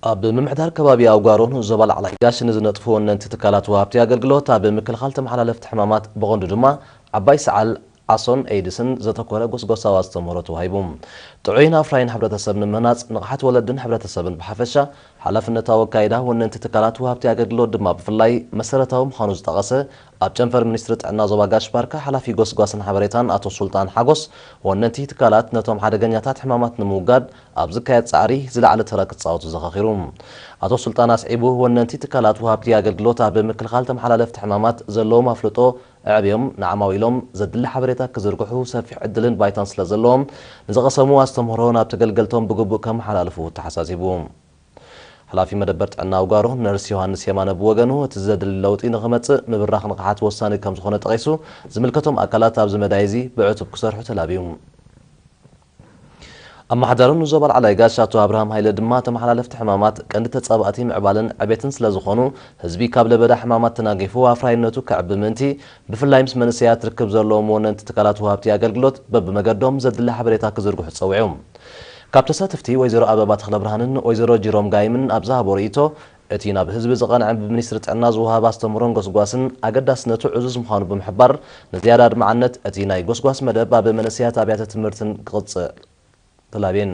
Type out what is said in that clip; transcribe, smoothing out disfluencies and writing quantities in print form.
ኣብ ምምሕዳር ከባቢ ኣውጋሮን ዞባል ዓላይ ጋሽ ንዝነጥፍዎ ነንቲ ትካላት ወሃብቲ ኣገልግሎት ኣብ ምክልኻል ተመሓላለፍቲ ሕማማት ብቐንዱ ድማ ዓባይ ሰዓል ዓሶን ኤድስን ዘተኮረ ጎስጎሳዊ ኣስተምህሮ ተዋሂቡ ጥዑይን ኣፍራይን ሕብረተሰብ ንምህናፅ ንቕሓት ወለድን ሕብረተሰብን ብሓፈሻ ሓላፍነታዊ ኣካይዳ ወነንቲ ትካላት ወሃብቲ ኣገልግሎት ድማ ብፍላይ መሰረታዊ ምዃኑ ዝጠቐሰ ኣብ ጨንፈር ሚኒስትሪ ጥዕና ዞባ ጋሽ ባርካ ሓላፊ ጎስጓስን ሓበሬታን ኣቶ ሱልጣን ሓጎስ ወነንቲ ትካላት ነቶም ሓደገኛታት ሕማማት ንምውጋድ ኣብ ዝካየድ ጻዕሪ ዝለዓለ ተራ ክጻወቱ ዘኻኺሩ ኣቶ ሱልጣን ኣስዒቡ ወነንቲ ትካላት ወሃብቲ ኣገልግሎት ኣብ ምክልኻል ተመሓላለፍቲ ሕማማት ዘለዎም ኣፍልጦ ዕብዮም ንዓማዊሎም ዘድሊ ሓበሬታ ክዝርግሑ ሰፊሕ ዕድልን ባይታን ስለ ዘለዎም ንዘቐሰሙ ኣስተምህሮ ናብ ተገልገልቶም ብግቡእ ከመሓላልፉ ተሓሳሲቡ ሓላፊ መደበር ጥዕና ኣውጋሮ ነርስ ዮሃንስ የማነ ብወገኑ እቲ ዘድሊ ለውጢ ንኽመጽእ ምብራኽ ንቕሓት ወሳኒ ከም ዝኾነ ጠቒሱ ዝምልከቶም ኣካላት ኣብ ዝመዳይዚ ብዕቱብ ክሰርሑ ተላብዩ ኣማሓዳሩን ዞባል ዓላይ ጋሽ ኣቶ ኣብርሃም ሃይለ ድማ ተመሓላለፍቲ ሕማማት ቀንዲ ተጻባእቲ ምዕባልን ዕቤትን ስለ ዝኾኑ ህዝቢ ካብ ለበዳ ሕማማት ተናጊፉ ኣፍራይነቱ ከዕቢ ምእንቲ ብፍላይ ምስ መንእሰያት ርክብ ዘለዎም ወነንቲ ትካላት ወሃብቲ ኣገልግሎት በብመገዶም ዘድሊ ሓበሬታ ክዝርግሑ ፀዊዑ ካብ ተሳተፍቲ ወይዘሮ ኣበባ ተኽለ ብርሃንን ወይዘሮ ጂሮም ጋይምን ኣብ ዝሃቦ ርእይቶ እቲ ናብ ህዝቢ ዝቐንዐ ብሚኒስትሪ ጥዕና ዝወሃብ ኣስተምህሮን ጎስጓስን ኣገዳስነቱ ዕዙዝ ምዃኑ ብምሕባር ንዝያዳ ድማዓነት እቲ ናይ ጎስጓስ መደብ ኣብ መንእሰያት ኣብያተ ትምህርትን ክቕፅል ተላብየን